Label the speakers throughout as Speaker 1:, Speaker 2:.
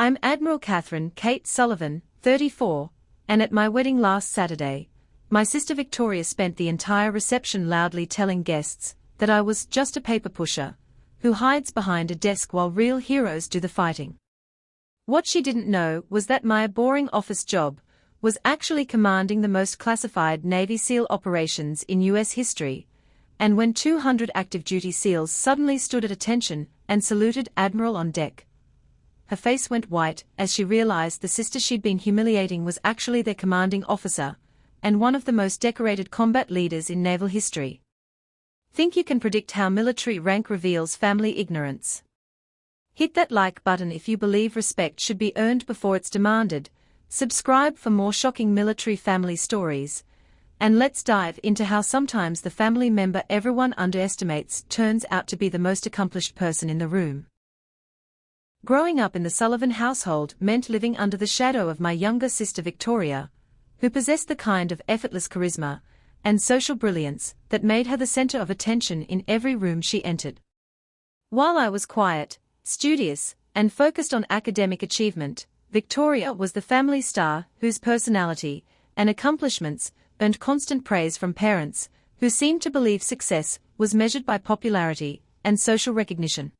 Speaker 1: I'm Admiral Katherine Kate Sullivan, 34, and at my wedding last Saturday, my sister Victoria spent the entire reception loudly telling guests that I was just a paper pusher who hides behind a desk while real heroes do the fighting. What she didn't know was that my boring office job was actually commanding the most classified Navy SEAL operations in U.S. history, and when 200 active duty SEALs suddenly stood at attention and saluted Admiral on deck, her face went white as she realized the sister she'd been humiliating was actually their commanding officer, and one of the most decorated combat leaders in naval history. Think you can predict how military rank reveals family ignorance? Hit that like button if you believe respect should be earned before it's demanded, subscribe for more shocking military family stories, and let's dive into how sometimes the family member everyone underestimates turns out to be the most accomplished person in the room. Growing up in the Sullivan household meant living under the shadow of my younger sister Victoria, who possessed the kind of effortless charisma and social brilliance that made her the center of attention in every room she entered. While I was quiet, studious, and focused on academic achievement, Victoria was the family star whose personality and accomplishments earned constant praise from parents who seemed to believe success was measured by popularity and social recognition.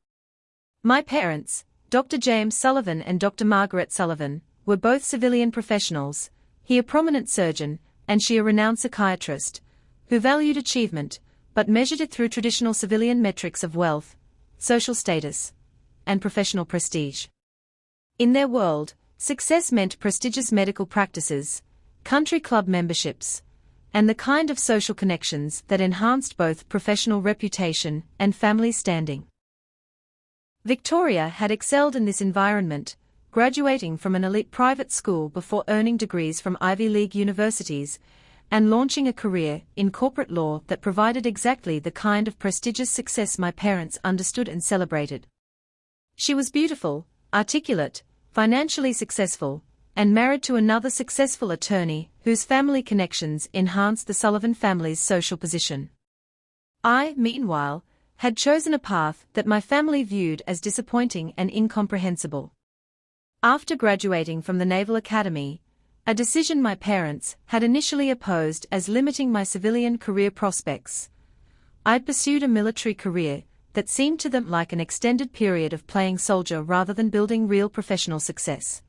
Speaker 1: My parents, Dr. James Sullivan and Dr. Margaret Sullivan, were both civilian professionals, he a prominent surgeon, and she a renowned psychiatrist, who valued achievement, but measured it through traditional civilian metrics of wealth, social status, and professional prestige. In their world, success meant prestigious medical practices, country club memberships, and the kind of social connections that enhanced both professional reputation and family standing. Victoria had excelled in this environment, graduating from an elite private school before earning degrees from Ivy League universities, and launching a career in corporate law that provided exactly the kind of prestigious success my parents understood and celebrated. She was beautiful, articulate, financially successful, and married to another successful attorney whose family connections enhanced the Sullivan family's social position. I, meanwhile, had chosen a path that my family viewed as disappointing and incomprehensible. After graduating from the Naval Academy, a decision my parents had initially opposed as limiting my civilian career prospects, I'd pursued a military career that seemed to them like an extended period of playing soldier rather than building real professional success.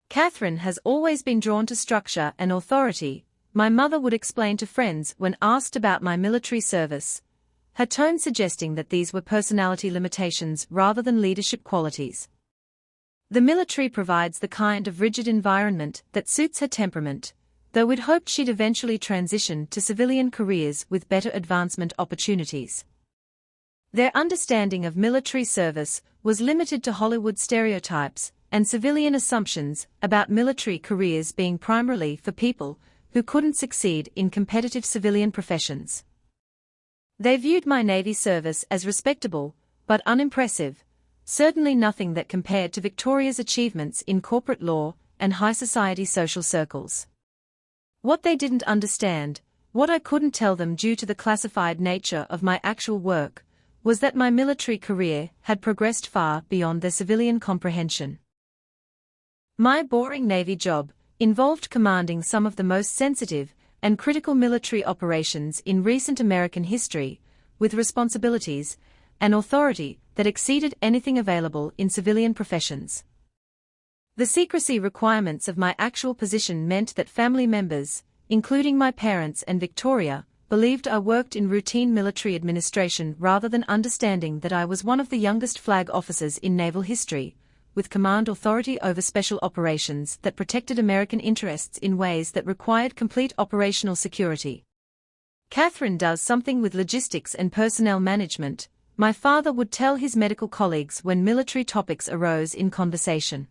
Speaker 1: Katherine has always been drawn to structure and authority, my mother would explain to friends when asked about my military service, her tone suggesting that these were personality limitations rather than leadership qualities. The military provides the kind of rigid environment that suits her temperament, though we'd hoped she'd eventually transition to civilian careers with better advancement opportunities. Their understanding of military service was limited to Hollywood stereotypes and civilian assumptions about military careers being primarily for people who couldn't succeed in competitive civilian professions. They viewed my Navy service as respectable, but unimpressive, certainly nothing that compared to Victoria's achievements in corporate law and high society social circles. What they didn't understand, what I couldn't tell them due to the classified nature of my actual work, was that my military career had progressed far beyond their civilian comprehension. My boring Navy job involved commanding some of the most sensitive and critical military operations in recent American history, with responsibilities and authority that exceeded anything available in civilian professions. The secrecy requirements of my actual position meant that family members, including my parents and Victoria, believed I worked in routine military administration rather than understanding that I was one of the youngest flag officers in naval history, with command authority over special operations that protected American interests in ways that required complete operational security. Katherine does something with logistics and personnel management, my father would tell his medical colleagues when military topics arose in conversation.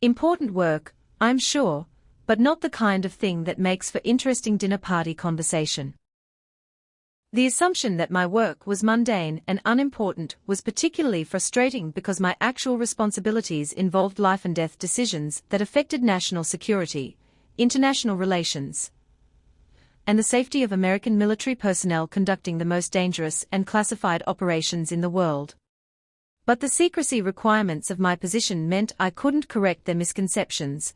Speaker 1: Important work, I'm sure, but not the kind of thing that makes for interesting dinner party conversation. The assumption that my work was mundane and unimportant was particularly frustrating because my actual responsibilities involved life and death decisions that affected national security, international relations, and the safety of American military personnel conducting the most dangerous and classified operations in the world. But the secrecy requirements of my position meant I couldn't correct their misconceptions,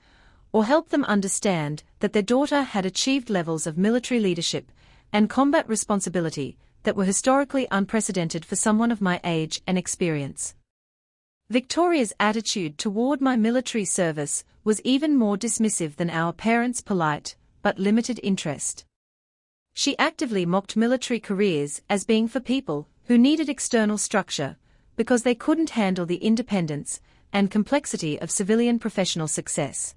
Speaker 1: or help them understand that their daughter had achieved levels of military leadership and combat responsibility that were historically unprecedented for someone of my age and experience. Victoria's attitude toward my military service was even more dismissive than our parents' polite but limited interest. She actively mocked military careers as being for people who needed external structure because they couldn't handle the independence and complexity of civilian professional success.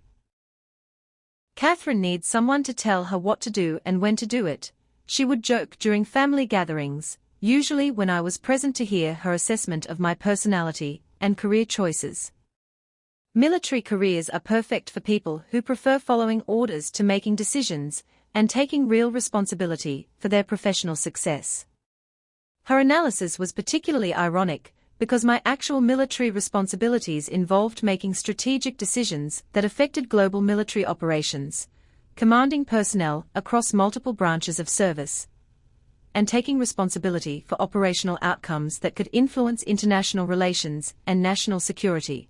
Speaker 1: Katherine needs someone to tell her what to do and when to do it, she would joke during family gatherings, usually when I was present to hear her assessment of my personality and career choices. Military careers are perfect for people who prefer following orders to making decisions and taking real responsibility for their professional success. Her analysis was particularly ironic because my actual military responsibilities involved making strategic decisions that affected global military operations, commanding personnel across multiple branches of service, and taking responsibility for operational outcomes that could influence international relations and national security.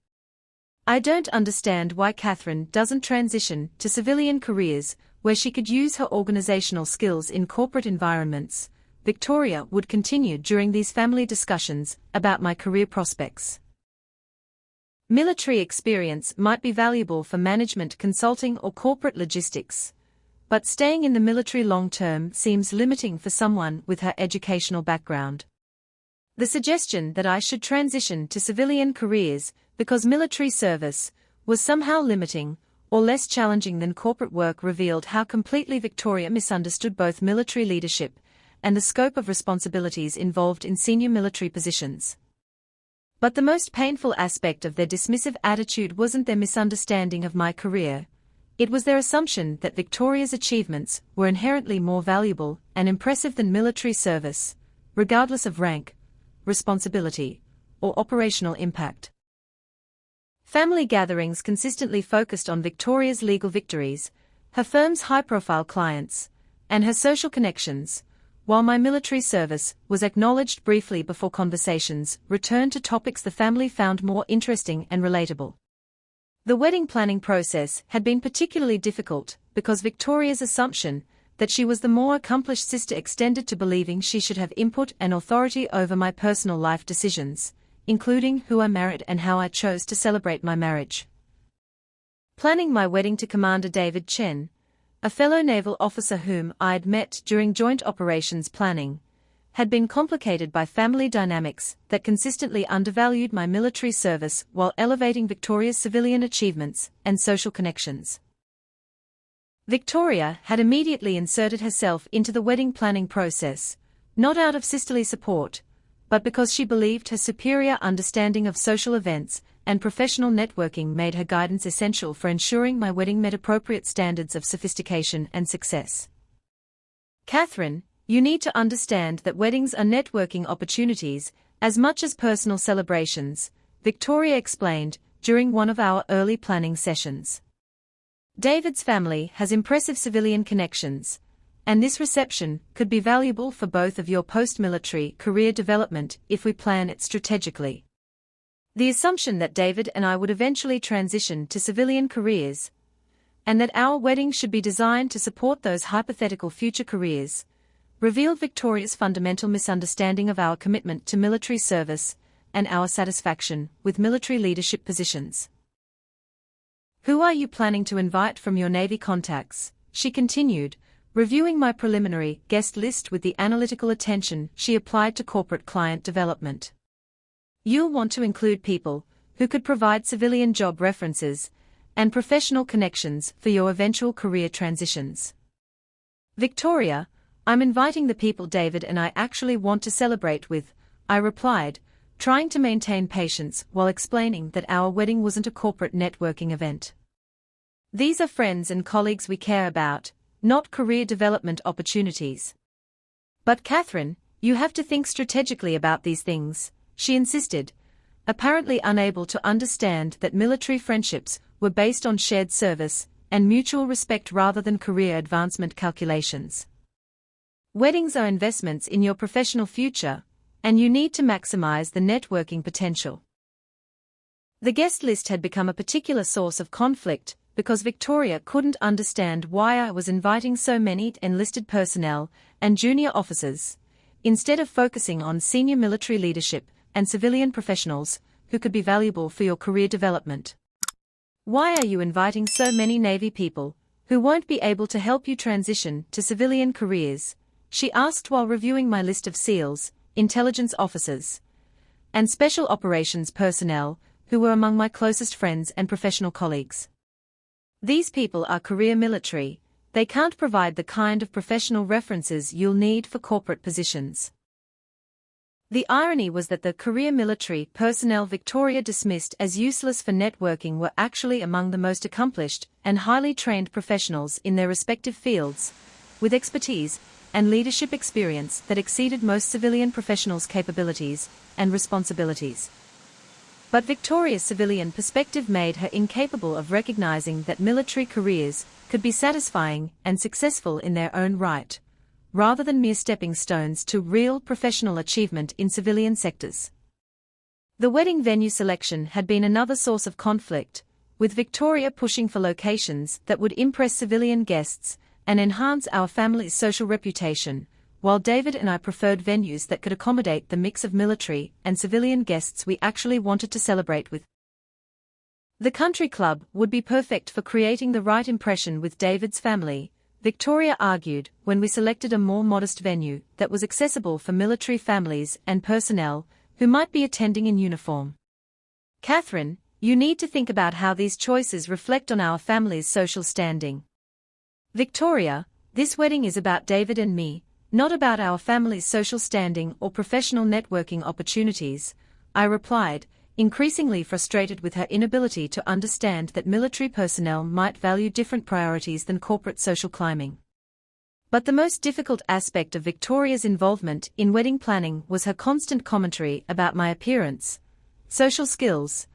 Speaker 1: I don't understand why Katherine doesn't transition to civilian careers where she could use her organizational skills in corporate environments, Victoria would continue during these family discussions about my career prospects. Military experience might be valuable for management consulting or corporate logistics, but staying in the military long-term seems limiting for someone with her educational background. The suggestion that I should transition to civilian careers because military service was somehow limiting or less challenging than corporate work revealed how completely Victoria misunderstood both military leadership and the scope of responsibilities involved in senior military positions. But the most painful aspect of their dismissive attitude wasn't their misunderstanding of my career. It was their assumption that Victoria's achievements were inherently more valuable and impressive than military service, regardless of rank, responsibility, or operational impact. Family gatherings consistently focused on Victoria's legal victories, her firm's high-profile clients, and her social connections, while my military service was acknowledged briefly before conversations returned to topics the family found more interesting and relatable. The wedding planning process had been particularly difficult because Victoria's assumption that she was the more accomplished sister extended to believing she should have input and authority over my personal life decisions, including who I married and how I chose to celebrate my marriage. Planning my wedding to Commander David Chen, a fellow naval officer whom I'd met during joint operations planning, had been complicated by family dynamics that consistently undervalued my military service while elevating Victoria's civilian achievements and social connections. Victoria had immediately inserted herself into the wedding planning process, not out of sisterly support, but because she believed her superior understanding of social events and professional networking made her guidance essential for ensuring my wedding met appropriate standards of sophistication and success. Katherine, you need to understand that weddings are networking opportunities as much as personal celebrations, Victoria explained during one of our early planning sessions. David's family has impressive civilian connections, and this reception could be valuable for both of your post-military career development if we plan it strategically. The assumption that David and I would eventually transition to civilian careers, and that our wedding should be designed to support those hypothetical future careers, revealed Victoria's fundamental misunderstanding of our commitment to military service and our satisfaction with military leadership positions. Who are you planning to invite from your Navy contacts? She continued, reviewing my preliminary guest list with the analytical attention she applied to corporate client development. You'll want to include people who could provide civilian job references and professional connections for your eventual career transitions. Victoria, I'm inviting the people David and I actually want to celebrate with, I replied, trying to maintain patience while explaining that our wedding wasn't a corporate networking event. These are friends and colleagues we care about, not career development opportunities. But Katherine, you have to think strategically about these things, she insisted, apparently unable to understand that military friendships were based on shared service and mutual respect rather than career advancement calculations. Weddings are investments in your professional future, and you need to maximize the networking potential. The guest list had become a particular source of conflict because Victoria couldn't understand why I was inviting so many enlisted personnel and junior officers, instead of focusing on senior military leadership and civilian professionals who could be valuable for your career development. Why are you inviting so many Navy people who won't be able to help you transition to civilian careers? She asked while reviewing my list of SEALs, intelligence officers, and special operations personnel who were among my closest friends and professional colleagues. These people are career military. They can't provide the kind of professional references you'll need for corporate positions. The irony was that the career military personnel Victoria dismissed as useless for networking were actually among the most accomplished and highly trained professionals in their respective fields, with expertise and leadership experience that exceeded most civilian professionals' capabilities and responsibilities. But Victoria's civilian perspective made her incapable of recognizing that military careers could be satisfying and successful in their own right, rather than mere stepping stones to real professional achievement in civilian sectors. The wedding venue selection had been another source of conflict, with Victoria pushing for locations that would impress civilian guests and enhance our family's social reputation, while David and I preferred venues that could accommodate the mix of military and civilian guests we actually wanted to celebrate with. The country club would be perfect for creating the right impression with David's family, Victoria argued, when we selected a more modest venue that was accessible for military families and personnel who might be attending in uniform. Katherine, you need to think about how these choices reflect on our family's social standing. Victoria, this wedding is about David and me, not about our family's social standing or professional networking opportunities, I replied, increasingly frustrated with her inability to understand that military personnel might value different priorities than corporate social climbing. But the most difficult aspect of Victoria's involvement in wedding planning was her constant commentary about my appearance, social skills,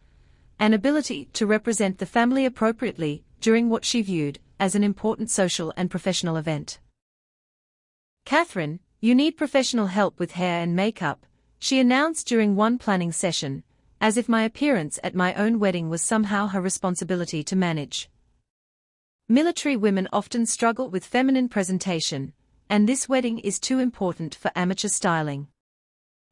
Speaker 1: and ability to represent the family appropriately during what she viewed as an important social and professional event. Katherine, you need professional help with hair and makeup, she announced during one planning session, as if my appearance at my own wedding was somehow her responsibility to manage. Military women often struggle with feminine presentation, and this wedding is too important for amateur styling.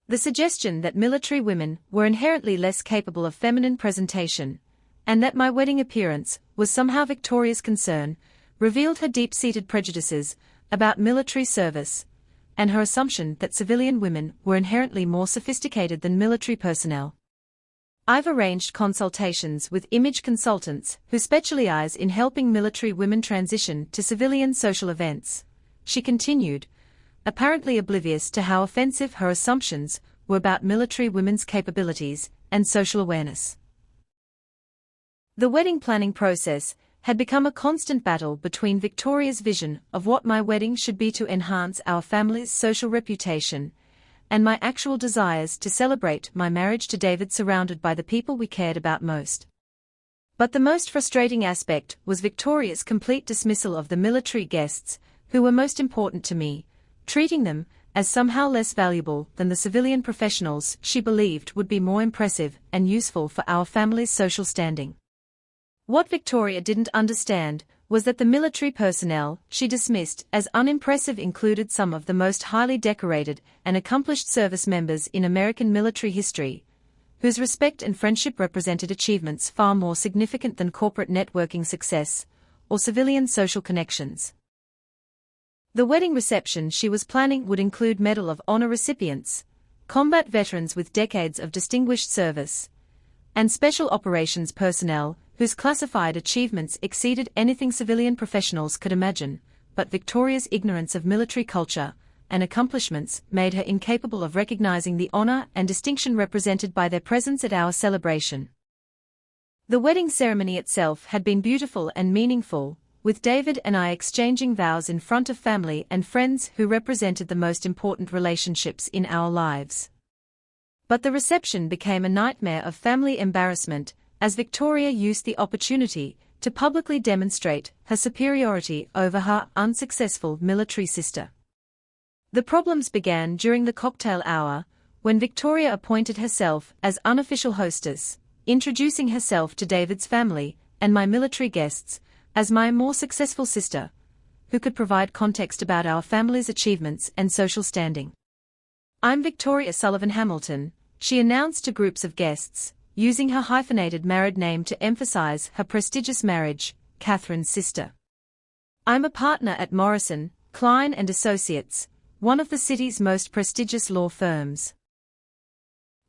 Speaker 1: The suggestion that military women were inherently less capable of feminine presentation, and that my wedding appearance was somehow Victoria's concern, revealed her deep-seated prejudices about military service, and her assumption that civilian women were inherently more sophisticated than military personnel. I've arranged consultations with image consultants who specialize in helping military women transition to civilian social events, she continued, apparently oblivious to how offensive her assumptions were about military women's capabilities and social awareness. The wedding planning process had become a constant battle between Victoria's vision of what my wedding should be to enhance our family's social reputation, and my actual desires to celebrate my marriage to David surrounded by the people we cared about most. But the most frustrating aspect was Victoria's complete dismissal of the military guests who were most important to me, treating them as somehow less valuable than the civilian professionals she believed would be more impressive and useful for our family's social standing. What Victoria didn't understand was that the military personnel she dismissed as unimpressive included some of the most highly decorated and accomplished service members in American military history, whose respect and friendship represented achievements far more significant than corporate networking success or civilian social connections. The wedding reception she was planning would include Medal of Honor recipients, combat veterans with decades of distinguished service, and special operations personnel whose classified achievements exceeded anything civilian professionals could imagine, but Victoria's ignorance of military culture and accomplishments made her incapable of recognizing the honor and distinction represented by their presence at our celebration. The wedding ceremony itself had been beautiful and meaningful, with David and I exchanging vows in front of family and friends who represented the most important relationships in our lives. But the reception became a nightmare of family embarrassment, as Victoria used the opportunity to publicly demonstrate her superiority over her unsuccessful military sister. The problems began during the cocktail hour, when Victoria appointed herself as unofficial hostess, introducing herself to David's family and my military guests as my more successful sister, who could provide context about our family's achievements and social standing. "I'm Victoria Sullivan Hamilton," she announced to groups of guests, using her hyphenated married name to emphasize her prestigious marriage, Katherine's sister. "I'm a partner at Morrison, Klein & Associates, one of the city's most prestigious law firms.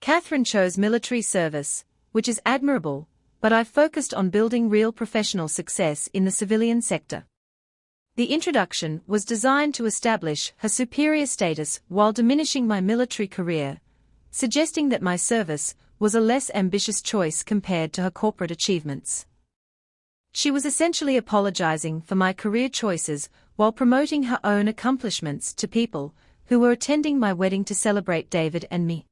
Speaker 1: Katherine chose military service, which is admirable, but I've focused on building real professional success in the civilian sector." The introduction was designed to establish her superior status while diminishing my military career, suggesting that my service was a less ambitious choice compared to her corporate achievements. She was essentially apologizing for my career choices while promoting her own accomplishments to people who were attending my wedding to celebrate David and me.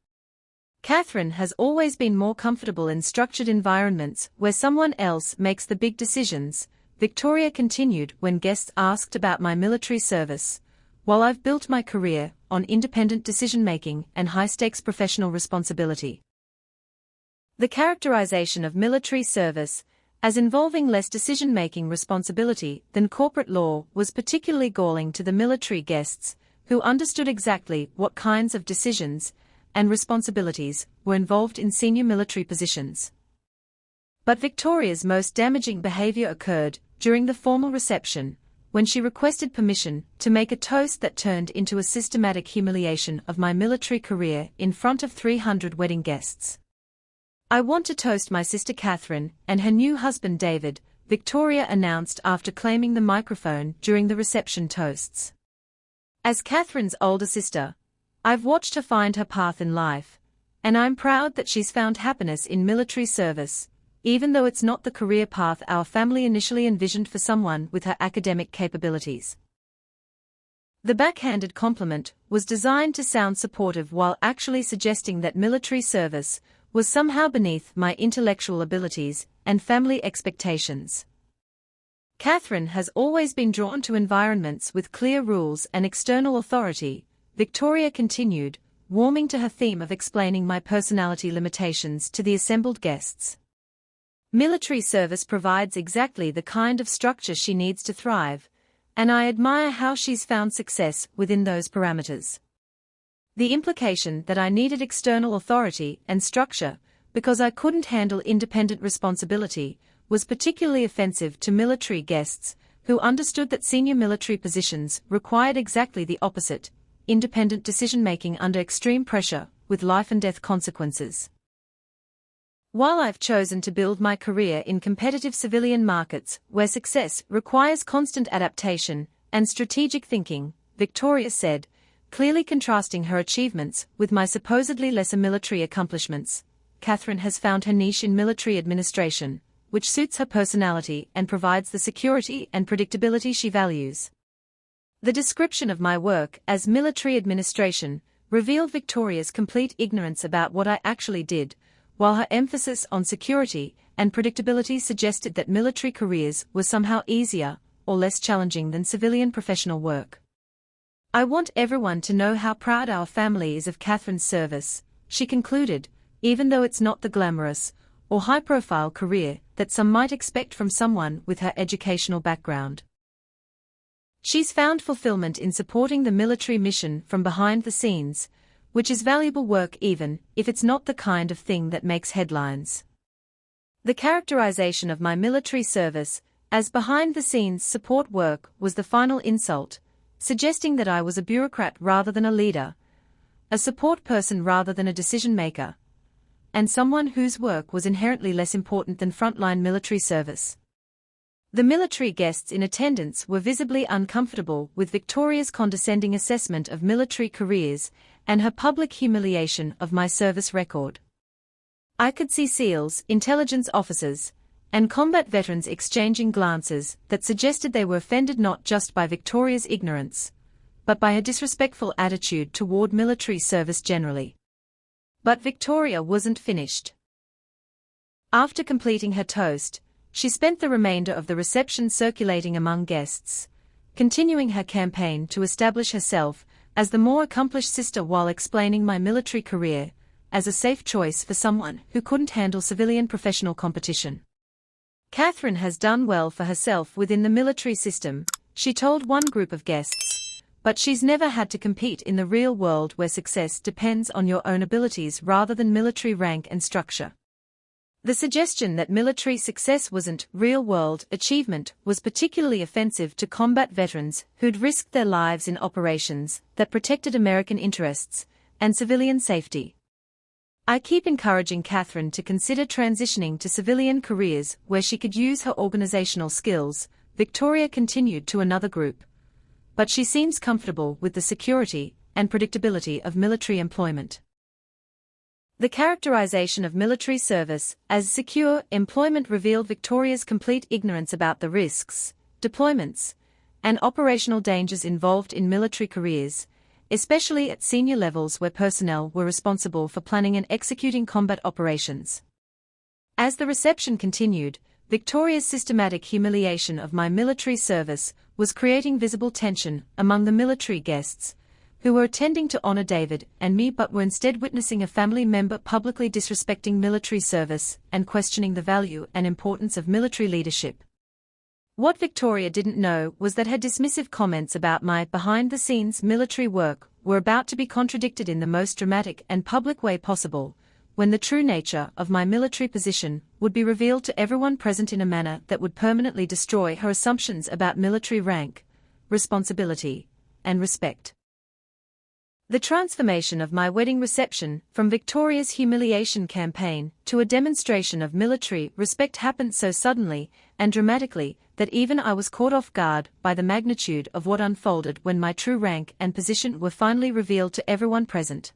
Speaker 1: Katherine has always been more comfortable in structured environments where someone else makes the big decisions, Victoria continued when guests asked about my military service, while I've built my career on independent decision-making and high-stakes professional responsibility. The characterization of military service as involving less decision-making responsibility than corporate law was particularly galling to the military guests, who understood exactly what kinds of decisions and responsibilities were involved in senior military positions. But Victoria's most damaging behavior occurred during the formal reception, when she requested permission to make a toast that turned into a systematic humiliation of my military career in front of 300 wedding guests. "I want to toast my sister Katherine and her new husband David," Victoria announced after claiming the microphone during the reception toasts. "As Katherine's older sister, I've watched her find her path in life, and I'm proud that she's found happiness in military service, even though it's not the career path our family initially envisioned for someone with her academic capabilities." The backhanded compliment was designed to sound supportive while actually suggesting that military service was somehow beneath my intellectual abilities and family expectations. Katherine has always been drawn to environments with clear rules and external authority, Victoria continued, warming to her theme of explaining my personality limitations to the assembled guests. "Military service provides exactly the kind of structure she needs to thrive, and I admire how she's found success within those parameters. The implication that I needed external authority and structure because I couldn't handle independent responsibility was particularly offensive to military guests who understood that senior military positions required exactly the opposite, independent decision-making under extreme pressure with life-and-death consequences. While I've chosen to build my career in competitive civilian markets where success requires constant adaptation and strategic thinking," Victoria said, clearly contrasting her achievements with my supposedly lesser military accomplishments, "Katherine has found her niche in military administration, which suits her personality and provides the security and predictability she values." The description of my work as military administration revealed Victoria's complete ignorance about what I actually did, while her emphasis on security and predictability suggested that military careers were somehow easier or less challenging than civilian professional work. "I want everyone to know how proud our family is of Katherine's service," she concluded, "even though it's not the glamorous or high-profile career that some might expect from someone with her educational background. She's found fulfillment in supporting the military mission from behind the scenes, which is valuable work even if it's not the kind of thing that makes headlines." The characterization of my military service as behind-the-scenes support work was the final insult, suggesting that I was a bureaucrat rather than a leader, a support person rather than a decision-maker, and someone whose work was inherently less important than frontline military service. The military guests in attendance were visibly uncomfortable with Victoria's condescending assessment of military careers and her public humiliation of my service record. I could see SEALs, intelligence officers, and combat veterans exchanging glances that suggested they were offended not just by Victoria's ignorance, but by her disrespectful attitude toward military service generally. But Victoria wasn't finished. After completing her toast, she spent the remainder of the reception circulating among guests, continuing her campaign to establish herself as the more accomplished sister while explaining my military career as a safe choice for someone who couldn't handle civilian professional competition. Katherine has done well for herself within the military system, she told one group of guests, but she's never had to compete in the real world where success depends on your own abilities rather than military rank and structure. The suggestion that military success wasn't real-world achievement was particularly offensive to combat veterans who'd risked their lives in operations that protected American interests and civilian safety. I keep encouraging Katherine to consider transitioning to civilian careers where she could use her organizational skills, Victoria continued to another group. But she seems comfortable with the security and predictability of military employment. The characterization of military service as secure employment revealed Victoria's complete ignorance about the risks, deployments, and operational dangers involved in military careers, especially at senior levels where personnel were responsible for planning and executing combat operations. As the reception continued, Victoria's systematic humiliation of my military service was creating visible tension among the military guests, who were attending to honor David and me but were instead witnessing a family member publicly disrespecting military service and questioning the value and importance of military leadership. What Victoria didn't know was that her dismissive comments about my behind-the-scenes military work were about to be contradicted in the most dramatic and public way possible, when the true nature of my military position would be revealed to everyone present in a manner that would permanently destroy her assumptions about military rank, responsibility, and respect. The transformation of my wedding reception from Victoria's humiliation campaign to a demonstration of military respect happened so suddenly and dramatically that even I was caught off guard by the magnitude of what unfolded when my true rank and position were finally revealed to everyone present.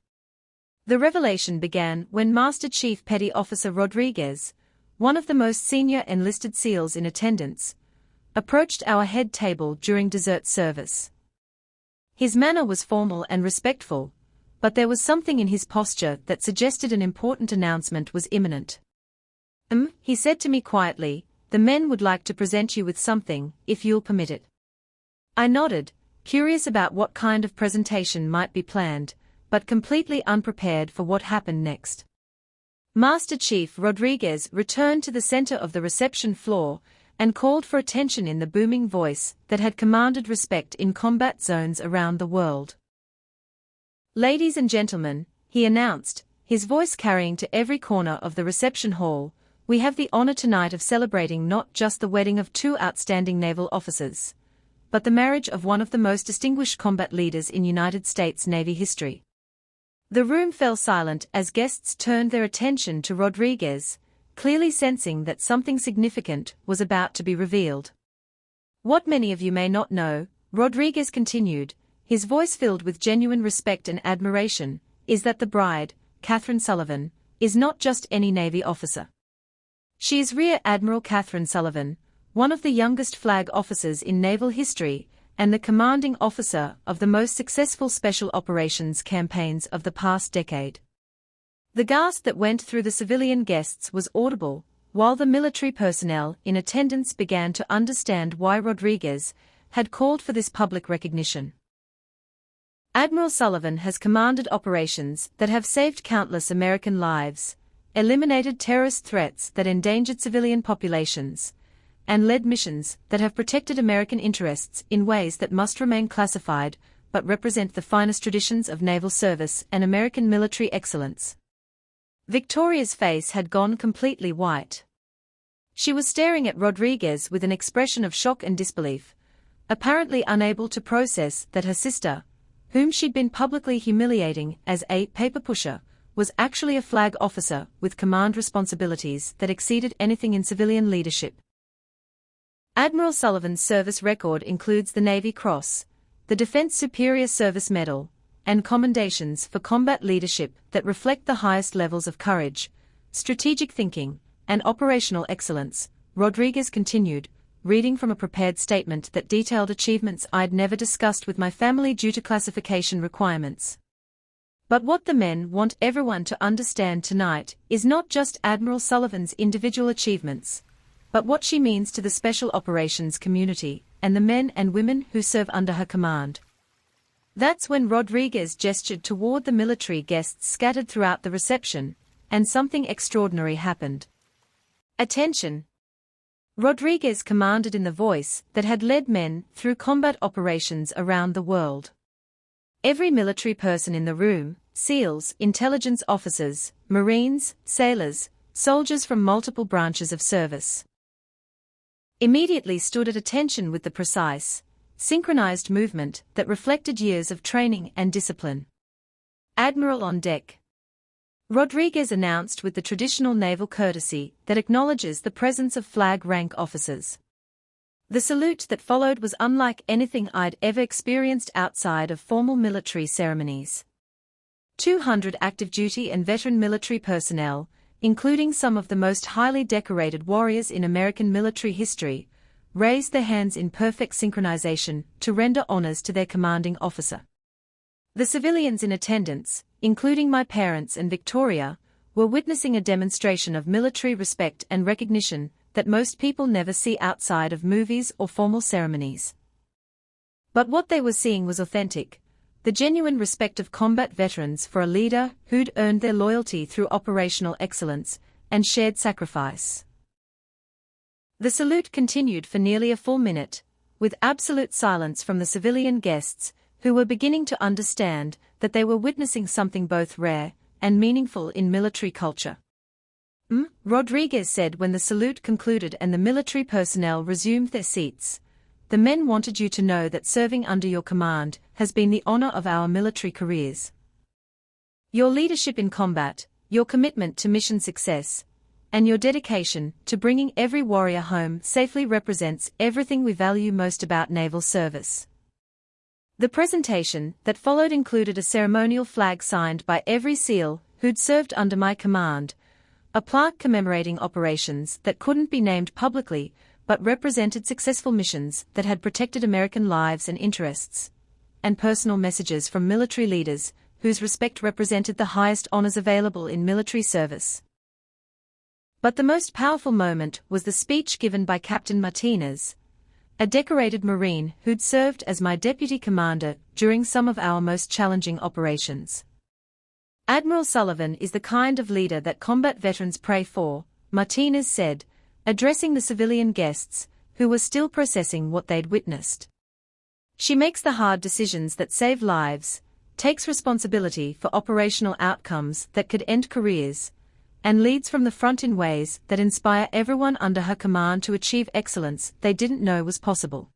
Speaker 1: The revelation began when Master Chief Petty Officer Rodriguez, one of the most senior enlisted SEALs in attendance, approached our head table during dessert service. His manner was formal and respectful, but there was something in his posture that suggested an important announcement was imminent. He said to me quietly, "The men would like to present you with something, if you'll permit it." I nodded, curious about what kind of presentation might be planned, but completely unprepared for what happened next. Master Chief Rodriguez returned to the center of the reception floor and called for attention in the booming voice that had commanded respect in combat zones around the world. "Ladies and gentlemen," he announced, his voice carrying to every corner of the reception hall, "we have the honor tonight of celebrating not just the wedding of two outstanding naval officers, but the marriage of one of the most distinguished combat leaders in United States Navy history." The room fell silent as guests turned their attention to Rodriguez, clearly sensing that something significant was about to be revealed. "What many of you may not know," Rodriguez continued, his voice filled with genuine respect and admiration, "is that the bride, Katherine Sullivan, is not just any Navy officer. She is Rear Admiral Katherine Sullivan, one of the youngest flag officers in naval history, and the commanding officer of the most successful special operations campaigns of the past decade." The gasp that went through the civilian guests was audible, while the military personnel in attendance began to understand why Rodriguez had called for this public recognition. Admiral Sullivan has commanded operations that have saved countless American lives, eliminated terrorist threats that endangered civilian populations, and led missions that have protected American interests in ways that must remain classified but represent the finest traditions of naval service and American military excellence. Victoria's face had gone completely white. She was staring at Rodriguez with an expression of shock and disbelief, apparently unable to process that her sister, whom she'd been publicly humiliating as a paper pusher, was actually a flag officer with command responsibilities that exceeded anything in civilian leadership. Admiral Sullivan's service record includes the Navy Cross, the Defense Superior Service Medal, and commendations for combat leadership that reflect the highest levels of courage, strategic thinking, and operational excellence, Rodriguez continued, reading from a prepared statement that detailed achievements I'd never discussed with my family due to classification requirements. But what the men want everyone to understand tonight is not just Admiral Sullivan's individual achievements, but what she means to the special operations community and the men and women who serve under her command. That's when Rodriguez gestured toward the military guests scattered throughout the reception, and something extraordinary happened. "Attention!" Rodriguez commanded in the voice that had led men through combat operations around the world. Every military person in the room, SEALs, intelligence officers, Marines, sailors, soldiers from multiple branches of service, immediately stood at attention with the precise, synchronized movement that reflected years of training and discipline. "Admiral on deck," Rodriguez announced with the traditional naval courtesy that acknowledges the presence of flag rank officers. The salute that followed was unlike anything I'd ever experienced outside of formal military ceremonies. 200 active duty and veteran military personnel, including some of the most highly decorated warriors in American military history, raised their hands in perfect synchronization to render honors to their commanding officer. The civilians in attendance, including my parents and Victoria, were witnessing a demonstration of military respect and recognition that most people never see outside of movies or formal ceremonies. But what they were seeing was authentic, the genuine respect of combat veterans for a leader who'd earned their loyalty through operational excellence and shared sacrifice. The salute continued for nearly a full minute, with absolute silence from the civilian guests, who were beginning to understand that they were witnessing something both rare and meaningful in military culture. Rodriguez said when the salute concluded and the military personnel resumed their seats, "The men wanted you to know that serving under your command has been the honor of our military careers. Your leadership in combat, your commitment to mission success, and your dedication to bringing every warrior home safely represents everything we value most about naval service." The presentation that followed included a ceremonial flag signed by every SEAL who'd served under my command, a plaque commemorating operations that couldn't be named publicly but represented successful missions that had protected American lives and interests, and personal messages from military leaders whose respect represented the highest honors available in military service. But the most powerful moment was the speech given by Captain Martinez, a decorated Marine who'd served as my deputy commander during some of our most challenging operations. "Admiral Sullivan is the kind of leader that combat veterans pray for," Martinez said, addressing the civilian guests, who were still processing what they'd witnessed. "She makes the hard decisions that save lives, takes responsibility for operational outcomes that could end careers, and leads from the front in ways that inspire everyone under her command to achieve excellence they didn't know was possible.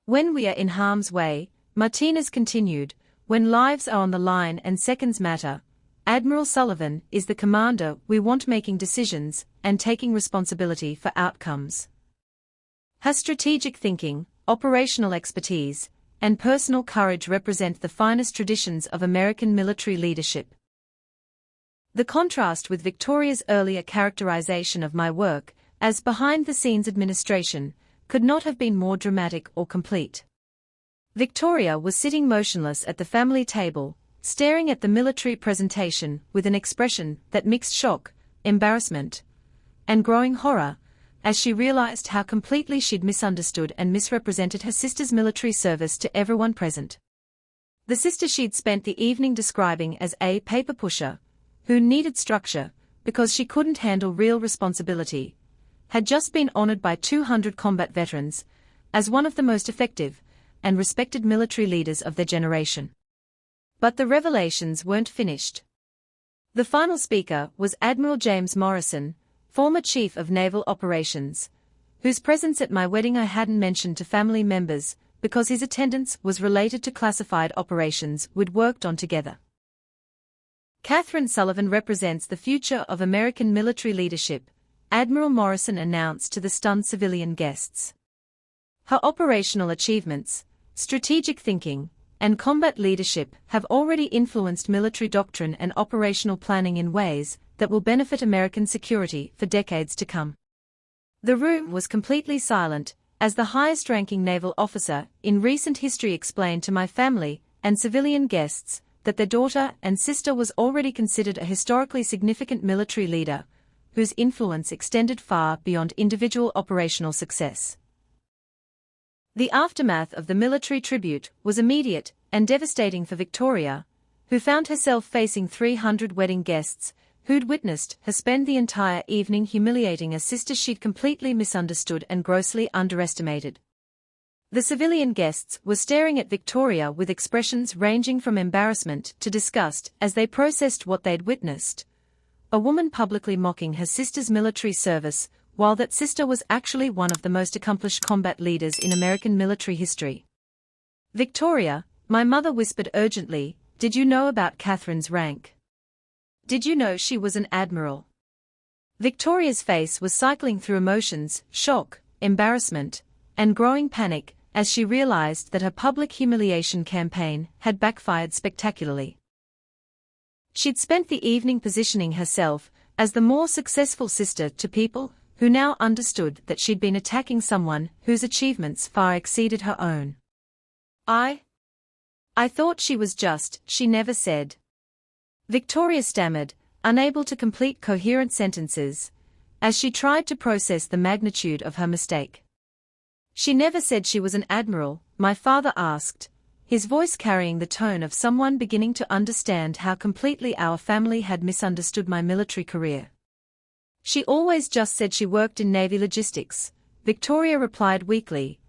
Speaker 1: When we are in harm's way," Martinez continued, "when lives are on the line and seconds matter, Admiral Sullivan is the commander we want making decisions and taking responsibility for outcomes. Her strategic thinking, operational expertise, and personal courage represent the finest traditions of American military leadership." The contrast with Victoria's earlier characterization of my work as behind-the-scenes administration could not have been more dramatic or complete. Victoria was sitting motionless at the family table, staring at the military presentation with an expression that mixed shock, embarrassment, and growing horror, as she realized how completely she'd misunderstood and misrepresented her sister's military service to everyone present. The sister she'd spent the evening describing as a paper pusher, who needed structure because she couldn't handle real responsibility, had just been honored by 200 combat veterans as one of the most effective and respected military leaders of their generation. But the revelations weren't finished. The final speaker was Admiral James Morrison, former Chief of Naval Operations, whose presence at my wedding I hadn't mentioned to family members because his attendance was related to classified operations we'd worked on together. "Katherine Sullivan represents the future of American military leadership," Admiral Morrison announced to the stunned civilian guests. "Her operational achievements, strategic thinking, and combat leadership have already influenced military doctrine and operational planning in ways that will benefit American security for decades to come." The room was completely silent, as the highest-ranking naval officer in recent history explained to my family and civilian guests that their daughter and sister was already considered a historically significant military leader, whose influence extended far beyond individual operational success. The aftermath of the military tribute was immediate, and devastating for Victoria, who found herself facing 300 wedding guests, who'd witnessed her spend the entire evening humiliating a sister she'd completely misunderstood and grossly underestimated. The civilian guests were staring at Victoria with expressions ranging from embarrassment to disgust as they processed what they'd witnessed. A woman publicly mocking her sister's military service, while that sister was actually one of the most accomplished combat leaders in American military history. "Victoria," my mother whispered urgently, "did you know about Katherine's rank? Did you know she was an admiral?" Victoria's face was cycling through emotions, shock, embarrassment, and growing panic, as she realized that her public humiliation campaign had backfired spectacularly. She'd spent the evening positioning herself as the more successful sister to people who now understood that she'd been attacking someone whose achievements far exceeded her own. I thought she was just," she never said. Victoria stammered, unable to complete coherent sentences, as she tried to process the magnitude of her mistake. "She never said she was an admiral," my father asked, his voice carrying the tone of someone beginning to understand how completely our family had misunderstood my military career. "She always just said she worked in Navy logistics," Victoria replied weakly,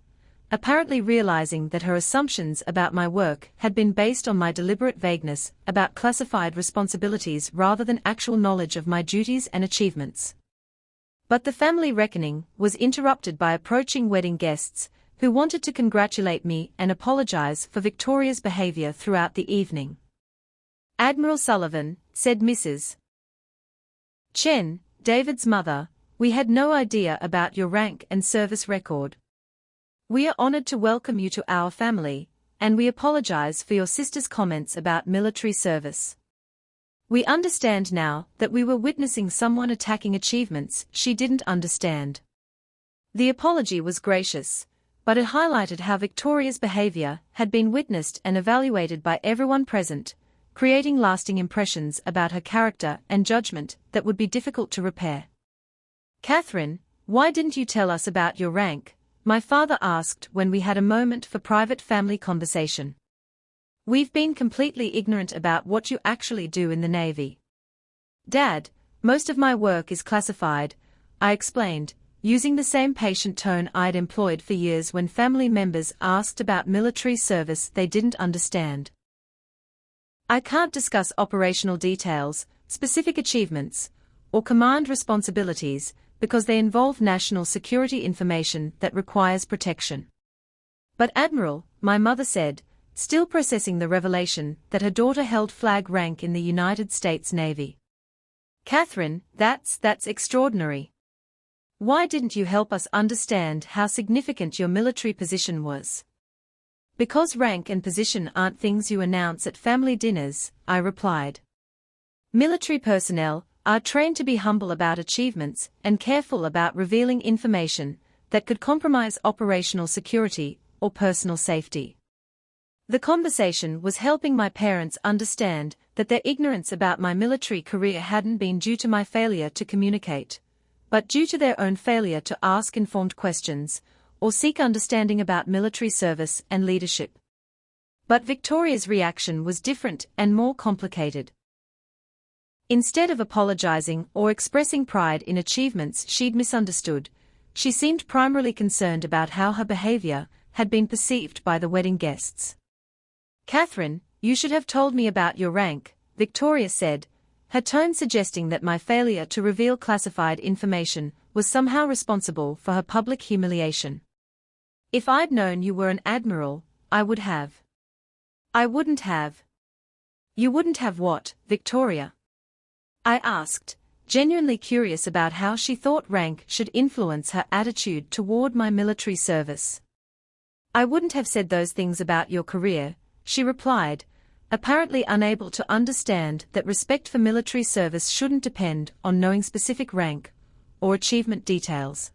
Speaker 1: apparently realizing that her assumptions about my work had been based on my deliberate vagueness about classified responsibilities rather than actual knowledge of my duties and achievements. But the family reckoning was interrupted by approaching wedding guests, who wanted to congratulate me and apologize for Victoria's behavior throughout the evening. "Admiral Sullivan," said Mrs. Chen, David's mother, "we had no idea about your rank and service record. We are honored to welcome you to our family, and we apologize for your sister's comments about military service. We understand now that we were witnessing someone attacking achievements she didn't understand." The apology was gracious, but it highlighted how Victoria's behavior had been witnessed and evaluated by everyone present, creating lasting impressions about her character and judgment that would be difficult to repair. "Katherine, why didn't you tell us about your rank?" my father asked when we had a moment for private family conversation. "We've been completely ignorant about what you actually do in the Navy." "Dad, most of my work is classified," I explained, using the same patient tone I'd employed for years when family members asked about military service they didn't understand. "I can't discuss operational details, specific achievements, or command responsibilities, because they involve national security information that requires protection." "But Admiral," my mother said, still processing the revelation that her daughter held flag rank in the United States Navy. "Katherine, that's extraordinary. Why didn't you help us understand how significant your military position was?" "Because rank and position aren't things you announce at family dinners," I replied. "Military personnel are trained to be humble about achievements and careful about revealing information that could compromise operational security or personal safety." The conversation was helping my parents understand that their ignorance about my military career hadn't been due to my failure to communicate, but due to their own failure to ask informed questions or seek understanding about military service and leadership. But Victoria's reaction was different and more complicated. Instead of apologizing or expressing pride in achievements she'd misunderstood, she seemed primarily concerned about how her behavior had been perceived by the wedding guests. "Katherine, you should have told me about your rank," Victoria said, her tone suggesting that my failure to reveal classified information was somehow responsible for her public humiliation. "If I'd known you were an admiral, I would have." "I wouldn't have." "You wouldn't have what, Victoria?" I asked, genuinely curious about how she thought rank should influence her attitude toward my military service. "I wouldn't have said those things about your career," she replied, apparently unable to understand that respect for military service shouldn't depend on knowing specific rank or achievement details.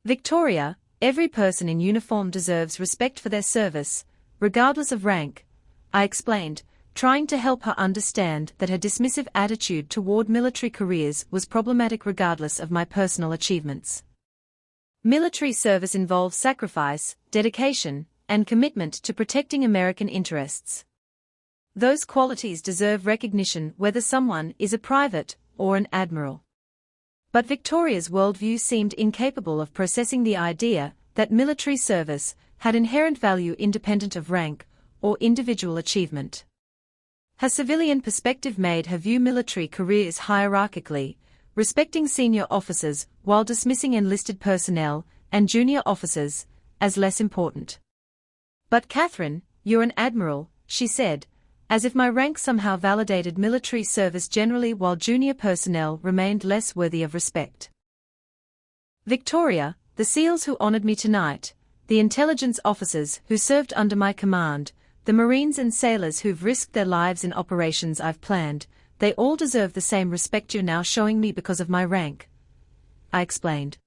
Speaker 1: "Victoria, every person in uniform deserves respect for their service, regardless of rank," I explained, trying to help her understand that her dismissive attitude toward military careers was problematic regardless of my personal achievements. "Military service involves sacrifice, dedication, and commitment to protecting American interests. Those qualities deserve recognition whether someone is a private or an admiral. But Victoria's worldview seemed incapable of processing the idea that military service had inherent value independent of rank or individual achievement. Her civilian perspective made her view military careers hierarchically, respecting senior officers while dismissing enlisted personnel and junior officers as less important. "But Katherine, you're an admiral," she said, as if my rank somehow validated military service generally while junior personnel remained less worthy of respect. "Victoria, the SEALs who honored me tonight, the intelligence officers who served under my command, the Marines and sailors who've risked their lives in operations I've planned, they all deserve the same respect you're now showing me because of my rank," I explained.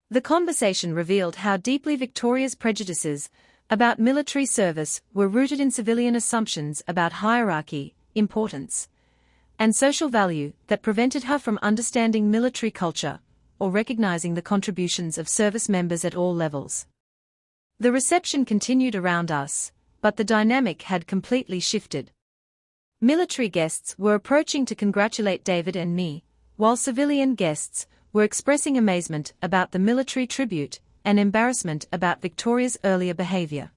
Speaker 1: The conversation revealed how deeply Victoria's prejudices about military service were rooted in civilian assumptions about hierarchy, importance, and social value that prevented her from understanding military culture or recognizing the contributions of service members at all levels. The reception continued around us, but the dynamic had completely shifted. Military guests were approaching to congratulate David and me, while civilian guests were expressing amazement about the military tribute and embarrassment about Victoria's earlier behavior.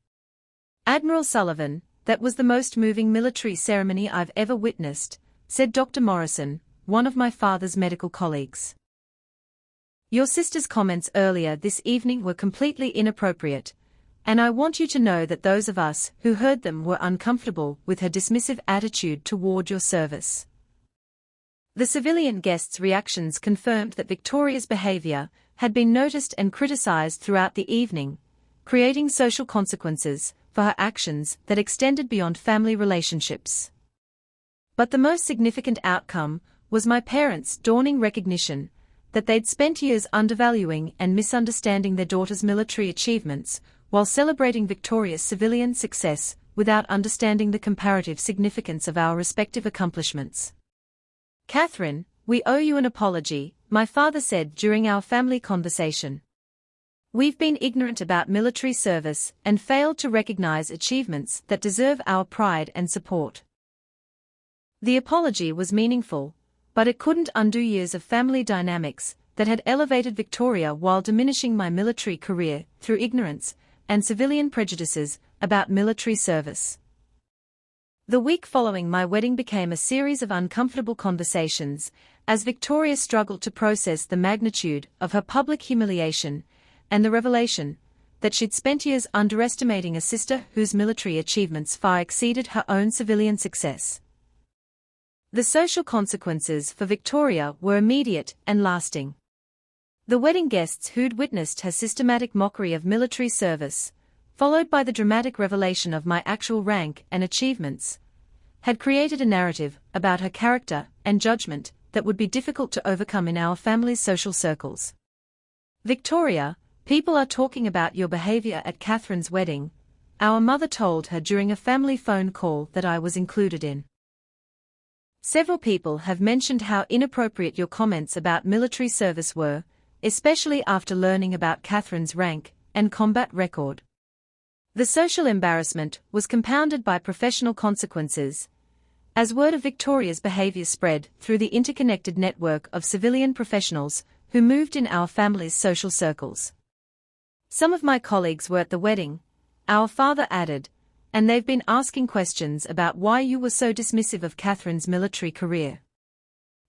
Speaker 1: "Admiral Sullivan, that was the most moving military ceremony I've ever witnessed," said Dr. Morrison, one of my father's medical colleagues. "Your sister's comments earlier this evening were completely inappropriate, and I want you to know that those of us who heard them were uncomfortable with her dismissive attitude toward your service." The civilian guests' reactions confirmed that Victoria's behavior had been noticed and criticized throughout the evening, creating social consequences for her actions that extended beyond family relationships. But the most significant outcome was my parents' dawning recognition that they'd spent years undervaluing and misunderstanding their daughter's military achievements while celebrating Victoria's civilian success without understanding the comparative significance of our respective accomplishments. "Katherine, we owe you an apology," my father said during our family conversation. "We've been ignorant about military service and failed to recognize achievements that deserve our pride and support." The apology was meaningful, but it couldn't undo years of family dynamics that had elevated Victoria while diminishing my military career through ignorance and civilian prejudices about military service. The week following my wedding became a series of uncomfortable conversations, as Victoria struggled to process the magnitude of her public humiliation and the revelation that she'd spent years underestimating a sister whose military achievements far exceeded her own civilian success. The social consequences for Victoria were immediate and lasting. The wedding guests who'd witnessed her systematic mockery of military service, followed by the dramatic revelation of my actual rank and achievements, had created a narrative about her character and judgment that would be difficult to overcome in our family's social circles. "Victoria, people are talking about your behavior at Katherine's wedding," our mother told her during a family phone call that I was included in. "Several people have mentioned how inappropriate your comments about military service were, especially after learning about Katherine's rank and combat record." The social embarrassment was compounded by professional consequences, as word of Victoria's behavior spread through the interconnected network of civilian professionals who moved in our family's social circles. "Some of my colleagues were at the wedding," our father added, "and they've been asking questions about why you were so dismissive of Katherine's military career.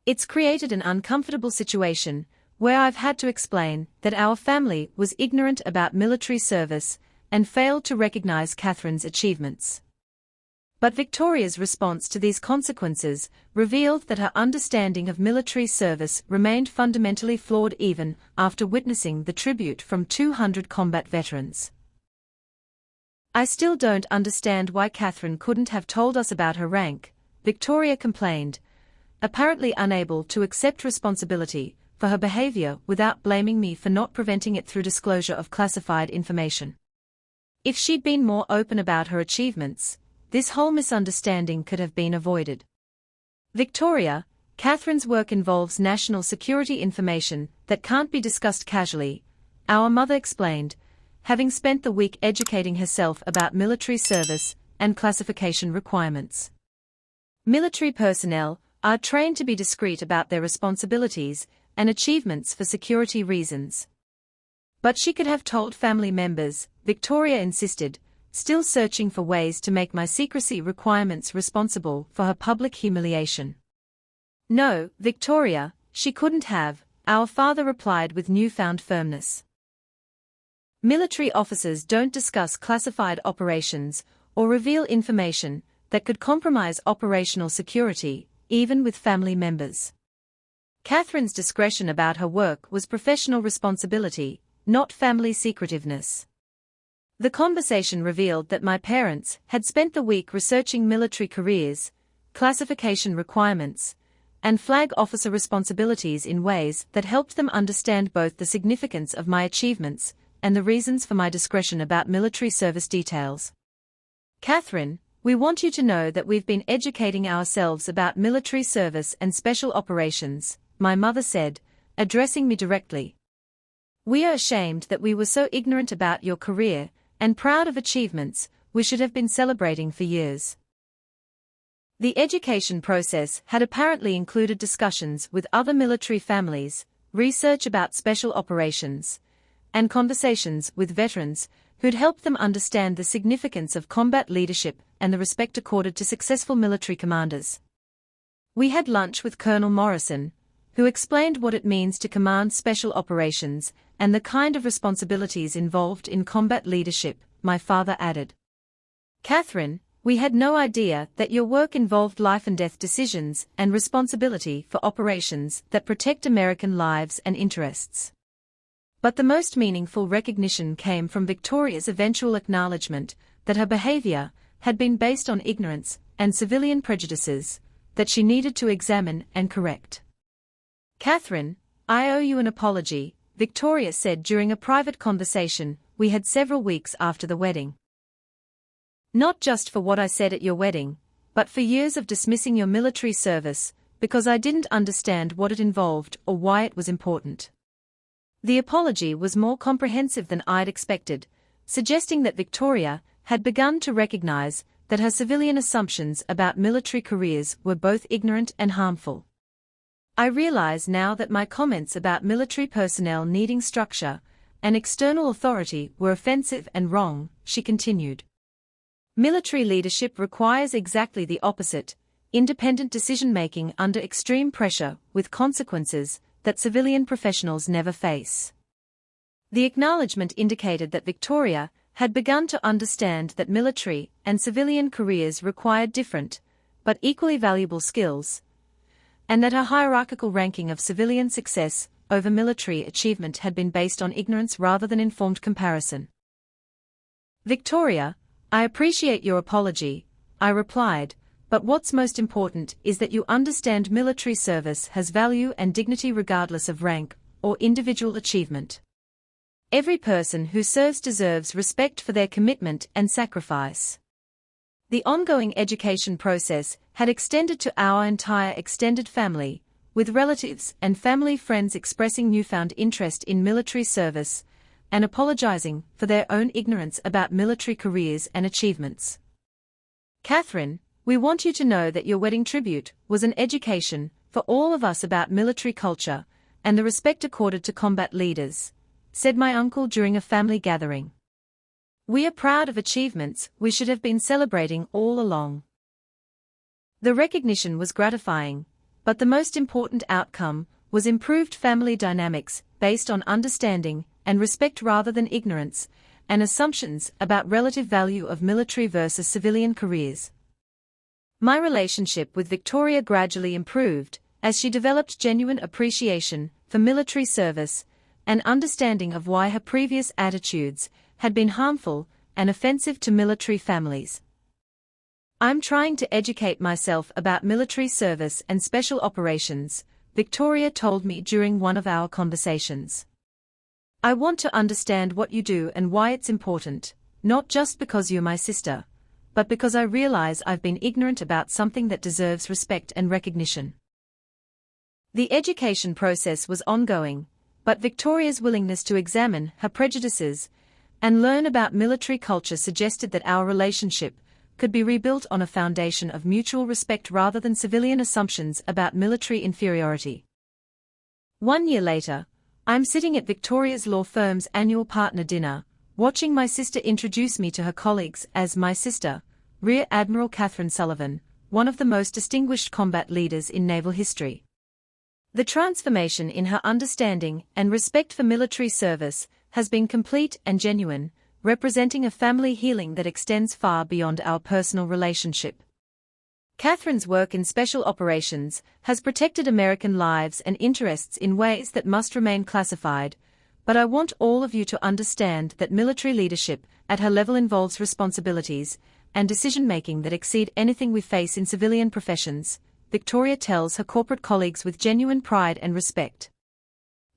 Speaker 1: It's created an uncomfortable situation where I've had to explain that our family was ignorant about military service and failed to recognize Katherine's achievements." But Victoria's response to these consequences revealed that her understanding of military service remained fundamentally flawed even after witnessing the tribute from 200 combat veterans. "I still don't understand why Katherine couldn't have told us about her rank," Victoria complained, apparently unable to accept responsibility for her behavior without blaming me for not preventing it through disclosure of classified information. "If she'd been more open about her achievements, this whole misunderstanding could have been avoided." "Victoria, Katherine's work involves national security information that can't be discussed casually," our mother explained, having spent the week educating herself about military service and classification requirements. Military personnel are trained to be discreet about their responsibilities and achievements for security reasons. But she could have told family members, Victoria insisted, still searching for ways to make my secrecy requirements responsible for her public humiliation. No, Victoria, she couldn't have, our father replied with newfound firmness. Military officers don't discuss classified operations or reveal information that could compromise operational security, even with family members. Katherine's discretion about her work was professional responsibility, not family secretiveness. The conversation revealed that my parents had spent the week researching military careers, classification requirements, and flag officer responsibilities in ways that helped them understand both the significance of my achievements and the reasons for my discretion about military service details. Katherine, we want you to know that we've been educating ourselves about military service and special operations, my mother said, addressing me directly. We are ashamed that we were so ignorant about your career, and proud of achievements we should have been celebrating for years. The education process had apparently included discussions with other military families, research about special operations, and conversations with veterans who'd helped them understand the significance of combat leadership and the respect accorded to successful military commanders. We had lunch with Colonel Morrison, who explained what it means to command special operations and the kind of responsibilities involved in combat leadership, my father added. Katherine, we had no idea that your work involved life and death decisions and responsibility for operations that protect American lives and interests. But the most meaningful recognition came from Victoria's eventual acknowledgement that her behavior had been based on ignorance and civilian prejudices that she needed to examine and correct. Katherine, I owe you an apology, Victoria said during a private conversation we had several weeks after the wedding. Not just for what I said at your wedding, but for years of dismissing your military service, because I didn't understand what it involved or why it was important. The apology was more comprehensive than I'd expected, suggesting that Victoria had begun to recognize that her civilian assumptions about military careers were both ignorant and harmful. I realize now that my comments about military personnel needing structure and external authority were offensive and wrong, she continued. Military leadership requires exactly the opposite, independent decision-making under extreme pressure with consequences that civilian professionals never face. The acknowledgement indicated that Victoria had begun to understand that military and civilian careers required different, but equally valuable skills, and that her hierarchical ranking of civilian success over military achievement had been based on ignorance rather than informed comparison. Victoria, I appreciate your apology, I replied, but what's most important is that you understand military service has value and dignity regardless of rank or individual achievement. Every person who serves deserves respect for their commitment and sacrifice. The ongoing education process had extended to our entire extended family, with relatives and family friends expressing newfound interest in military service and apologizing for their own ignorance about military careers and achievements. Katherine, we want you to know that your wedding tribute was an education for all of us about military culture and the respect accorded to combat leaders, said my uncle during a family gathering. We are proud of achievements we should have been celebrating all along. The recognition was gratifying, but the most important outcome was improved family dynamics based on understanding and respect rather than ignorance, and assumptions about relative value of military versus civilian careers. My relationship with Victoria gradually improved as she developed genuine appreciation for military service and understanding of why her previous attitudes had been harmful and offensive to military families. I'm trying to educate myself about military service and special operations, Victoria told me during one of our conversations. I want to understand what you do and why it's important, not just because you're my sister, but because I realize I've been ignorant about something that deserves respect and recognition. The education process was ongoing, but Victoria's willingness to examine her prejudices and learn about military culture suggested that our relationship could be rebuilt on a foundation of mutual respect rather than civilian assumptions about military inferiority. 1 year later, I'm sitting at Victoria's law firm's annual partner dinner, watching my sister introduce me to her colleagues as my sister, Rear Admiral Katherine Sullivan, one of the most distinguished combat leaders in naval history. The transformation in her understanding and respect for military service has been complete and genuine, representing a family healing that extends far beyond our personal relationship. Katherine's work in special operations has protected American lives and interests in ways that must remain classified, but I want all of you to understand that military leadership at her level involves responsibilities and decision-making that exceed anything we face in civilian professions, Victoria tells her corporate colleagues with genuine pride and respect.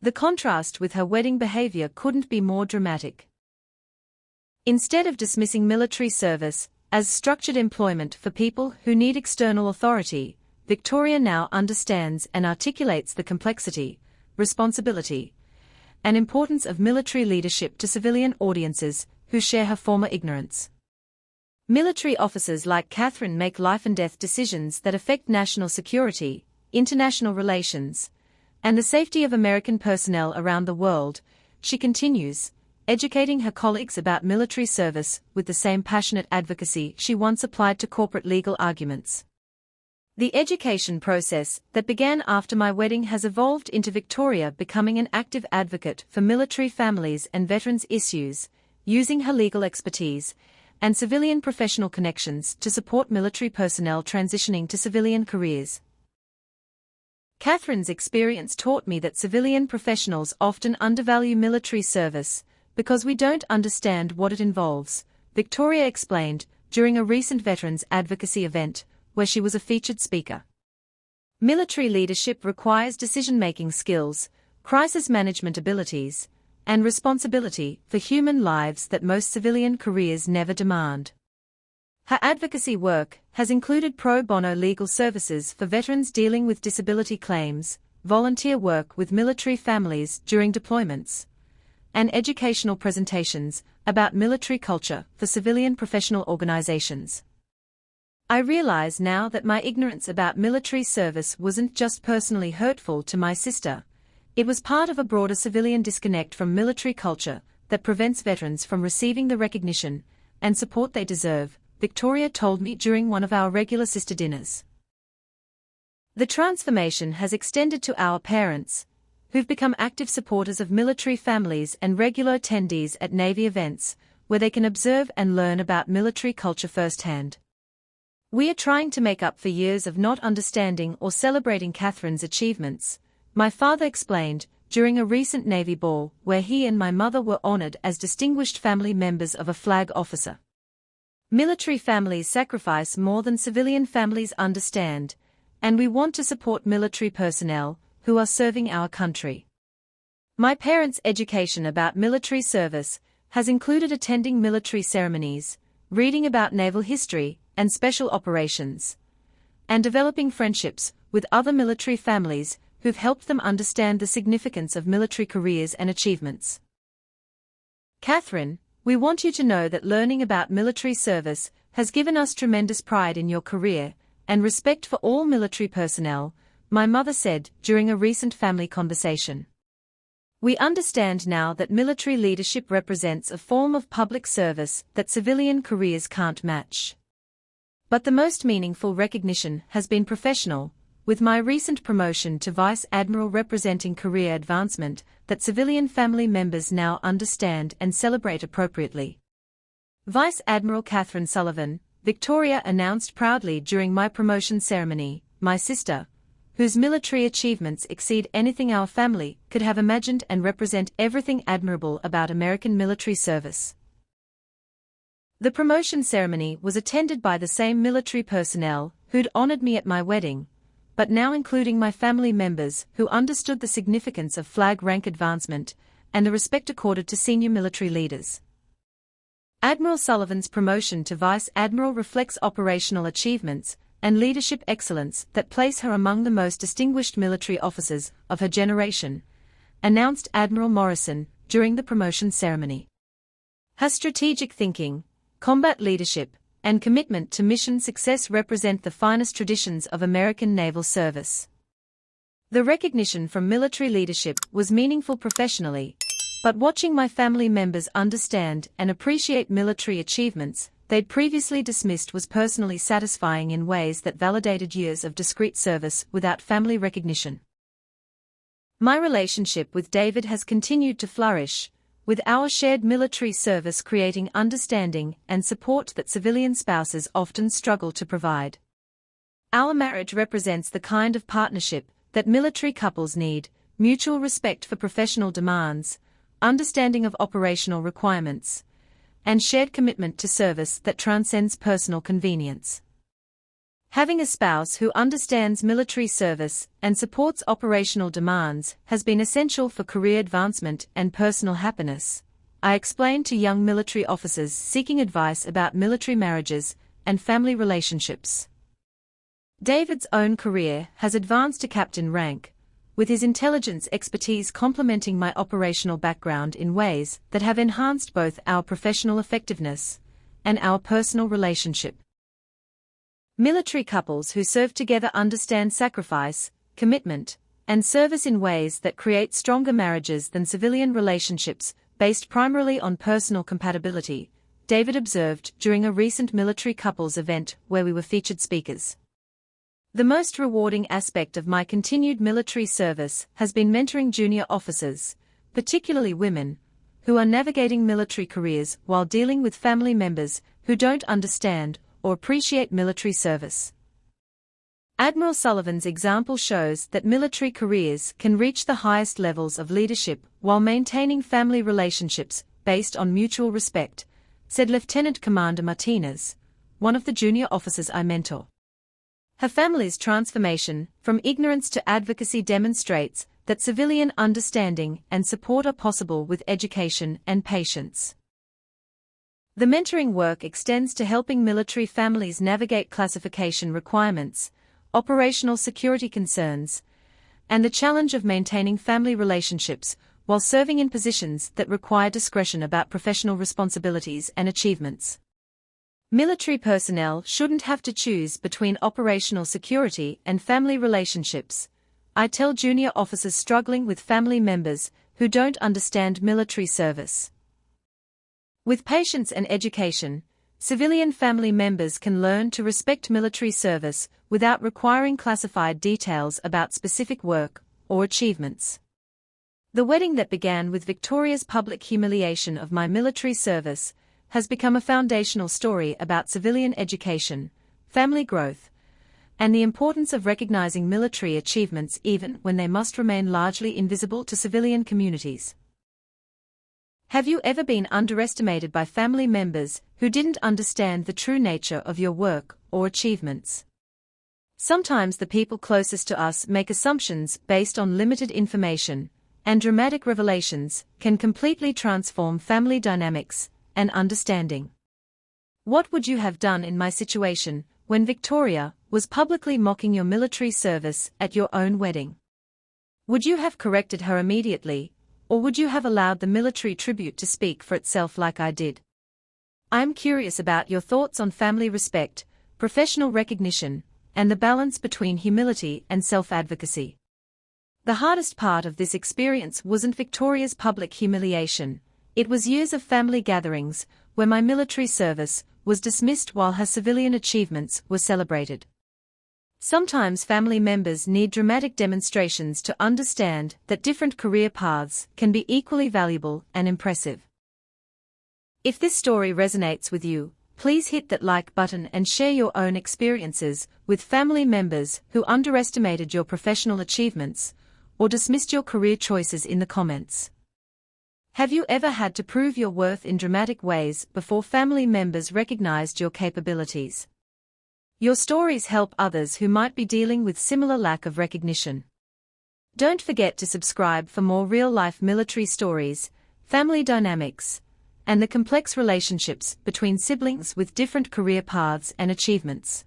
Speaker 1: The contrast with her wedding behavior couldn't be more dramatic. Instead of dismissing military service as structured employment for people who need external authority, Victoria now understands and articulates the complexity, responsibility, and importance of military leadership to civilian audiences who share her former ignorance. Military officers like Katherine make life-and-death decisions that affect national security, international relations, and the safety of American personnel around the world, she continues, educating her colleagues about military service with the same passionate advocacy she once applied to corporate legal arguments. The education process that began after my wedding has evolved into Victoria becoming an active advocate for military families and veterans issues, using her legal expertise and civilian professional connections to support military personnel transitioning to civilian careers. Katherine's experience taught me that civilian professionals often undervalue military service because we don't understand what it involves, Victoria explained during a recent veterans advocacy event where she was a featured speaker. Military leadership requires decision-making skills, crisis management abilities, and responsibility for human lives that most civilian careers never demand. Her advocacy work has included pro bono legal services for veterans dealing with disability claims, volunteer work with military families during deployments, and educational presentations about military culture for civilian professional organizations. I realize now that my ignorance about military service wasn't just personally hurtful to my sister, it was part of a broader civilian disconnect from military culture that prevents veterans from receiving the recognition and support they deserve, Victoria told me during one of our regular sister dinners. The transformation has extended to our parents, who've become active supporters of military families and regular attendees at Navy events, where they can observe and learn about military culture firsthand. We are trying to make up for years of not understanding or celebrating Katherine's achievements, my father explained during a recent Navy ball where he and my mother were honored as distinguished family members of a flag officer. Military families sacrifice more than civilian families understand, and we want to support military personnel who are serving our country. My parents' education about military service has included attending military ceremonies, reading about naval history and special operations, and developing friendships with other military families who've helped them understand the significance of military careers and achievements. Katherine, we want you to know that learning about military service has given us tremendous pride in your career and respect for all military personnel, my mother said during a recent family conversation. We understand now that military leadership represents a form of public service that civilian careers can't match. But the most meaningful recognition has been professional, with my recent promotion to Vice Admiral representing career advancement that civilian family members now understand and celebrate appropriately. Vice Admiral Katherine Sullivan, Victoria announced proudly during my promotion ceremony, my sister, whose military achievements exceed anything our family could have imagined and represent everything admirable about American military service. The promotion ceremony was attended by the same military personnel who'd honored me at my wedding, but now including my family members who understood the significance of flag rank advancement and the respect accorded to senior military leaders. Admiral Sullivan's promotion to Vice Admiral reflects operational achievements and leadership excellence that place her among the most distinguished military officers of her generation, announced Admiral Morrison during the promotion ceremony. Her strategic thinking, combat leadership, and commitment to mission success represent the finest traditions of American naval service. The recognition from military leadership was meaningful professionally, but watching my family members understand and appreciate military achievements they'd previously dismissed was personally satisfying in ways that validated years of discreet service without family recognition. My relationship with David has continued to flourish, with our shared military service creating understanding and support that civilian spouses often struggle to provide. Our marriage represents the kind of partnership that military couples need: mutual respect for professional demands, understanding of operational requirements, and shared commitment to service that transcends personal convenience. Having a spouse who understands military service and supports operational demands has been essential for career advancement and personal happiness, I explained to young military officers seeking advice about military marriages and family relationships. David's own career has advanced to captain rank, with his intelligence expertise complementing my operational background in ways that have enhanced both our professional effectiveness and our personal relationship. Military couples who serve together understand sacrifice, commitment, and service in ways that create stronger marriages than civilian relationships based primarily on personal compatibility, David observed during a recent military couples event where we were featured speakers. The most rewarding aspect of my continued military service has been mentoring junior officers, particularly women, who are navigating military careers while dealing with family members who don't understand or appreciate military service. Admiral Sullivan's example shows that military careers can reach the highest levels of leadership while maintaining family relationships based on mutual respect, said Lieutenant Commander Martinez, one of the junior officers I mentor. Her family's transformation from ignorance to advocacy demonstrates that civilian understanding and support are possible with education and patience. The mentoring work extends to helping military families navigate classification requirements, operational security concerns, and the challenge of maintaining family relationships while serving in positions that require discretion about professional responsibilities and achievements. Military personnel shouldn't have to choose between operational security and family relationships, I tell junior officers struggling with family members who don't understand military service. With patience and education, civilian family members can learn to respect military service without requiring classified details about specific work or achievements. The wedding that began with Victoria's public humiliation of my military service has become a foundational story about civilian education, family growth, and the importance of recognizing military achievements even when they must remain largely invisible to civilian communities. Have you ever been underestimated by family members who didn't understand the true nature of your work or achievements? Sometimes the people closest to us make assumptions based on limited information, and dramatic revelations can completely transform family dynamics and understanding. What would you have done in my situation when Victoria was publicly mocking your military service at your own wedding? Would you have corrected her immediately, or would you have allowed the military tribute to speak for itself like I did? I'm curious about your thoughts on family respect, professional recognition, and the balance between humility and self-advocacy. The hardest part of this experience wasn't Victoria's public humiliation, it was years of family gatherings where my military service was dismissed while her civilian achievements were celebrated. Sometimes family members need dramatic demonstrations to understand that different career paths can be equally valuable and impressive. If this story resonates with you, please hit that like button and share your own experiences with family members who underestimated your professional achievements or dismissed your career choices in the comments. Have you ever had to prove your worth in dramatic ways before family members recognized your capabilities? Your stories help others who might be dealing with similar lack of recognition. Don't forget to subscribe for more real-life military stories, family dynamics, and the complex relationships between siblings with different career paths and achievements.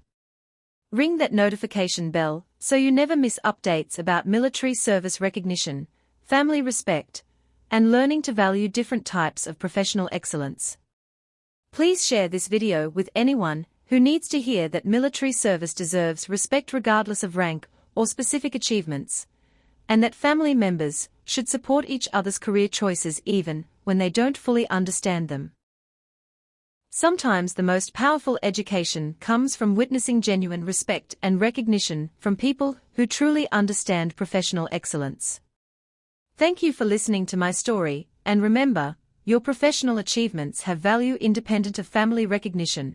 Speaker 1: Ring that notification bell so you never miss updates about military service recognition, family respect, and learning to value different types of professional excellence. Please share this video with anyone who needs to hear that military service deserves respect regardless of rank or specific achievements, and that family members should support each other's career choices even when they don't fully understand them. Sometimes the most powerful education comes from witnessing genuine respect and recognition from people who truly understand professional excellence. Thank you for listening to my story, and remember, your professional achievements have value independent of family recognition,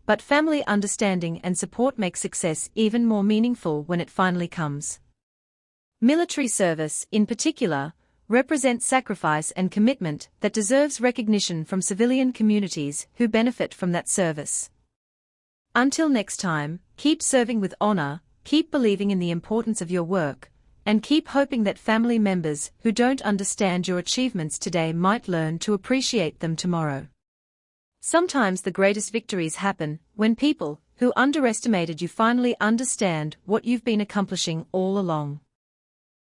Speaker 1: but family understanding and support make success even more meaningful when it finally comes. Military service, in particular, represents sacrifice and commitment that deserves recognition from civilian communities who benefit from that service. Until next time, keep serving with honor, keep believing in the importance of your work, and keep hoping that family members who don't understand your achievements today might learn to appreciate them tomorrow. Sometimes the greatest victories happen when people who underestimated you finally understand what you've been accomplishing all along.